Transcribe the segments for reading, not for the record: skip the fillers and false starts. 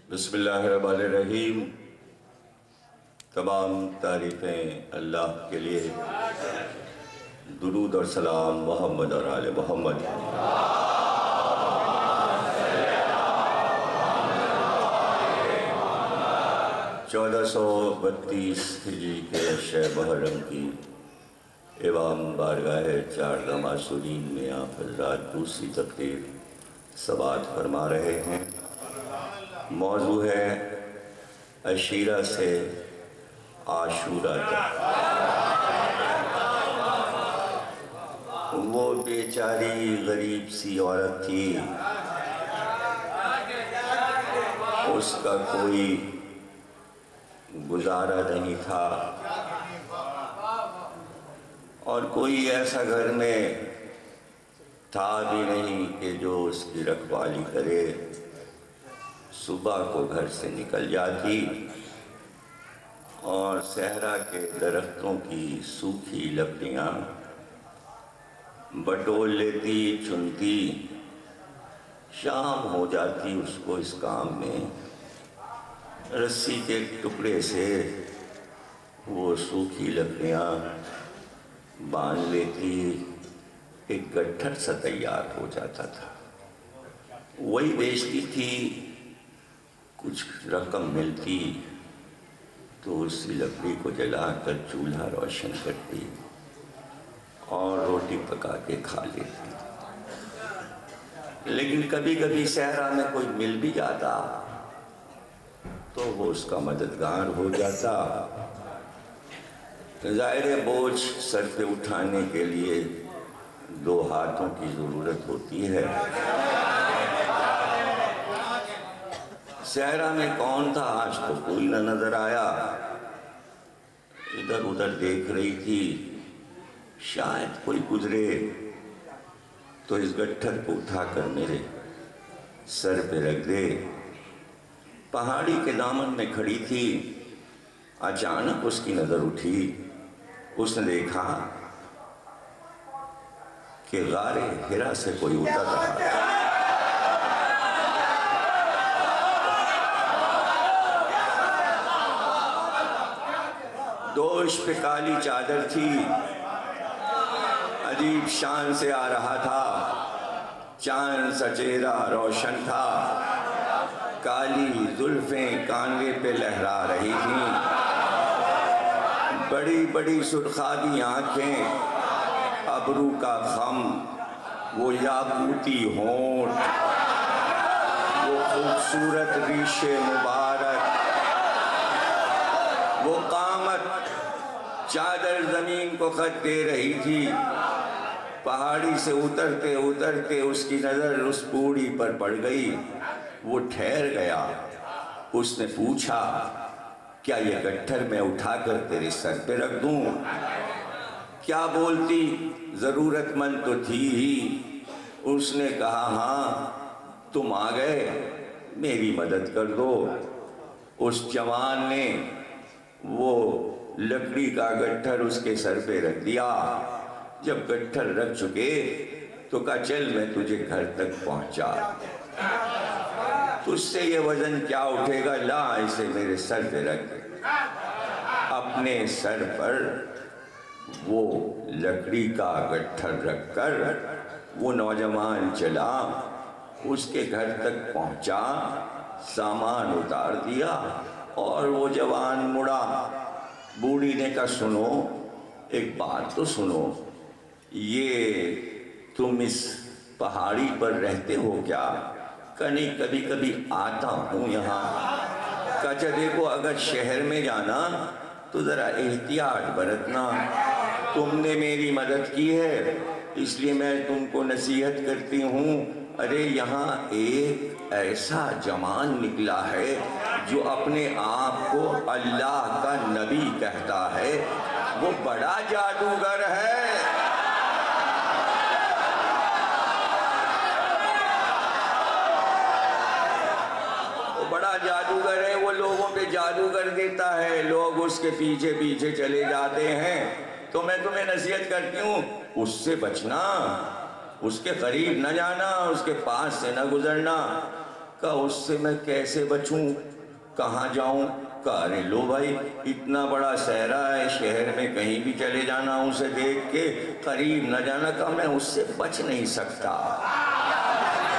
बिस्मिल्लाहिर्रहमानिर्रहीम। तमाम तारीफ़ें अल्लाह के लिए। दुरूद और सलाम मोहम्मद और आले मोहम्मद। 1432 हिजरी के शह मुहर्रम की इमाम बारगाह चारगा मासूरीन में आप हज़रात दूसरी तकरीर समाअत फरमा रहे हैं। मौजू है अशीरा से आशूरा तक। वो बेचारी गरीब सी औरत थी, उसका कोई गुजारा नहीं था और कोई ऐसा घर में था भी नहीं कि जो उसकी रखवाली करे। सुबह को घर से निकल जाती और सहरा के दरख्तों की सूखी लकड़ियाँ बटोर लेती, चुनती। शाम हो जाती उसको इस काम में। रस्सी के टुकड़े से वो सूखी लकड़ियाँ बांध लेती, एक गट्ठर सा तैयार हो जाता था। वही बेचती थी, कुछ रकम मिलती तो उसी लकड़ी को जलाकर चूल्हा रोशन करती और रोटी पका के खा लेती। लेकिन कभी कभी सहरा में कोई मिल भी जाता तो वो उसका मददगार हो जाता। ज़ाहिर बोझ सर पे उठाने के लिए दो हाथों की ज़रूरत होती है। सहरा में कौन था? आज तो कोई न नजर आया। इधर उधर देख रही थी, शायद कोई गुजरे तो इस गट्ठर को उठाकर मेरे सर पे रख दे। पहाड़ी के दामन में खड़ी थी, अचानक उसकी नजर उठी। उसने देखा कि गारे हिरा से कोई उतर रहा था। दोष पे काली चादर थी, अजीब शान से आ रहा था। चांद सा चेहरा रोशन था, काली जुल्फें कांधे पे लहरा रही थीं। बड़ी बड़ी सुर्खादी आंखें, अबरू का खम, वो याकूती होंठ, वो खूबसूरत रीशे मुबारक, वो कामत। चादर जमीन को खत दे रही थी। पहाड़ी से उतरते उतरते उसकी नजर उस बूढ़ी पर पड़ गई। वो ठहर गया। उसने पूछा, क्या ये गट्ठर मैं उठाकर तेरे सर पे रख दूं? क्या बोलती, जरूरतमंद तो थी ही। उसने कहा, हाँ तुम आ गए, मेरी मदद कर दो। उस जवान ने वो लकड़ी का गट्ठर उसके सर पे रख दिया। जब गट्ठर रख चुके तो कहा, चल मैं तुझे घर तक पहुंचा। तुझसे ये वजन क्या उठेगा, ला इसे मेरे सर पे रख। अपने सर पर वो लकड़ी का गट्ठर रखकर वो नौजवान चला, उसके घर तक पहुंचा, सामान उतार दिया और वो जवान मुड़ा। बूढ़ी ने कहा, सुनो एक बात तो सुनो, ये तुम इस पहाड़ी पर रहते हो क्या? कहीं कभी कभी आता हूँ यहाँ। कहा, देखो अगर शहर में जाना तो ज़रा एहतियात बरतना। तुमने मेरी मदद की है इसलिए मैं तुमको नसीहत करती हूँ। अरे यहाँ एक ऐसा जवान निकला है जो अपने आप को अल्लाह का नबी कहता है। वो बड़ा जादूगर है। वो बड़ा जादूगर है। वो लोगों पे जादू कर देता है, लोग उसके पीछे पीछे चले जाते हैं। तो मैं तुम्हें नसीहत करती हूँ, उससे बचना, उसके करीब न जाना, उसके पास से न गुजरना। का उससे मैं कैसे बचूं, कहाँ जाऊं? का अरे लो भाई, इतना बड़ा सहरा है, शहर में कहीं भी चले जाना उसे देख के, करीब न जाना। का मैं उससे बच नहीं सकता,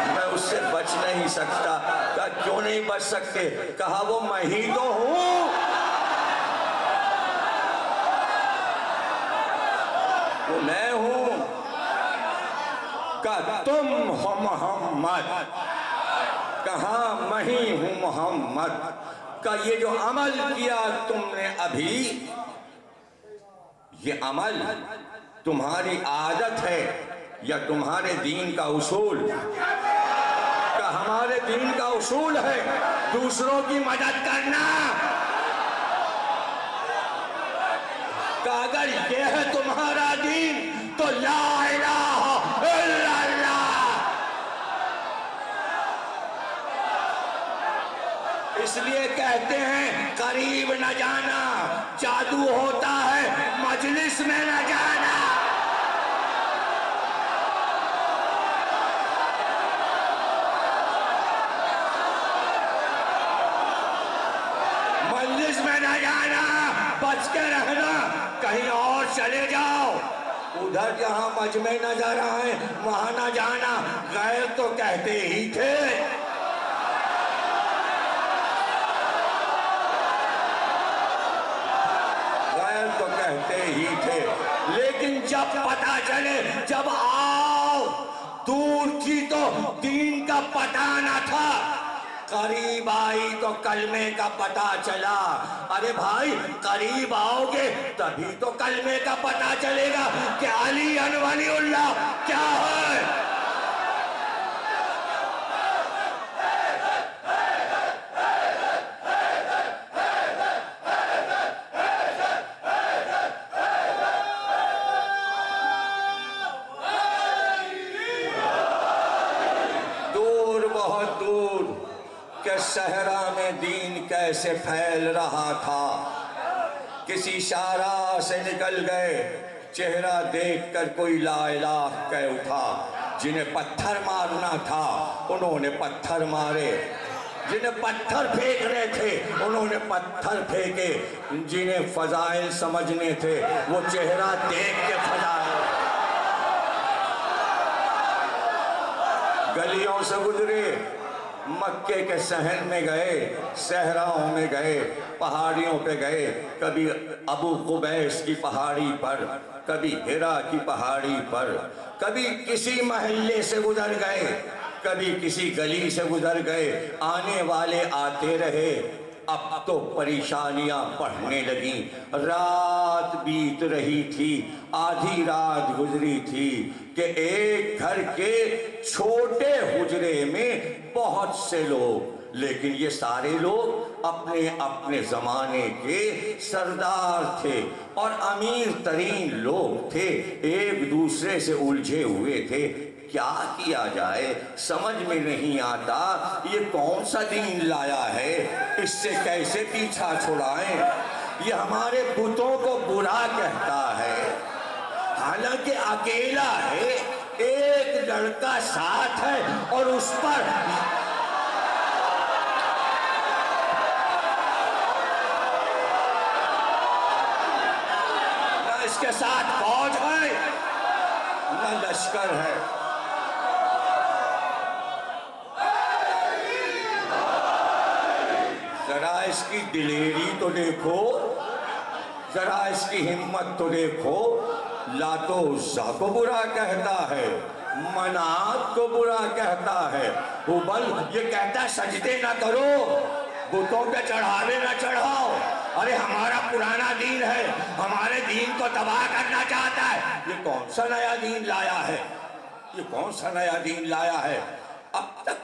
मैं उससे बच नहीं सकता। का क्यों नहीं बच सकते? कहा वो मैं ही तो हूं, वो मैं हूं। का तुम हो मोहम्मद, कहा मैं ही हूं मोहम्मद। का ये जो अमल किया तुमने अभी, ये अमल तुम्हारी आदत है या तुम्हारे दीन का उसूल? का हमारे दीन का उसूल है दूसरों की मदद करना। का अगर ये है तुम्हारा दीन तो ला इलाहा इल्लल्लाह। इसलिए कहते हैं करीब न जाना जादू होता है, मजलिस में न जाना। मजलिस में न जाना, बच के रहना, कहीं और चले जाओ। उधर जहां मजमे नजर आए वहां न जाना। गैर तो कहते ही थे, तो कहते ही थे, लेकिन जब पता चले, जब आओ दूर थी तो दीन का पता न था, करीब आई तो कलमे का पता चला। अरे भाई करीब आओगे तभी तो कलमे का पता चलेगा कि अली वलीउल्लाह क्या है। सहरा में दीन कैसे फैल रहा था, किसी शारा से निकल गए, चेहरा देखकर कोई ला इलाह कह उठा। जिन्हें पत्थर मारना था उन्होंने पत्थर मारे, जिन्हें पत्थर फेंकने थे उन्होंने पत्थर फेंके, जिन्हें फजाइल समझने थे वो चेहरा देख के फजाइल। गलियों से गुजरे, मक्के के शहर में गए, सहराओं में गए, पहाड़ियों पे गए, कभी अबू कुबैस की पहाड़ी पर, कभी हिरा की पहाड़ी पर, कभी किसी महल्ले से गुजर गए, कभी किसी गली से गुजर गए। आने वाले आते रहे, अब तो परेशानियां बढ़ने लगी। रात बीत रही थी, आधी रात गुजरी थी कि एक घर के छोटे हुजरे में बहुत से लोग, लेकिन ये सारे लोग अपने अपने जमाने के सरदार थे और अमीर तरीन लोग थे, एक दूसरे से उलझे हुए थे। क्या किया जाए समझ में नहीं आता, ये कौन सा दीन लाया है, इससे कैसे पीछा छुड़ाएं। ये हमारे बुतों को बुरा कहता है, हालांकि अकेला है, एक लड़का साथ है और उस पर न इसके साथ फौज है न लश्कर है। जरा इसकी दिलेरी तो देखो, जरा इसकी हिम्मत तो देखो। लातो उज़्ज़ा को बुरा कहता है, मनात को बुरा कहता है, हुबल ये कहता है सजदे ना करो, बुतों पे चढ़ावे ना चढ़ाओ। अरे हमारा पुराना दीन है, हमारे दीन को तबाह करना चाहता है। ये कौन सा नया दीन लाया है, ये कौन सा नया दीन लाया है? अब तक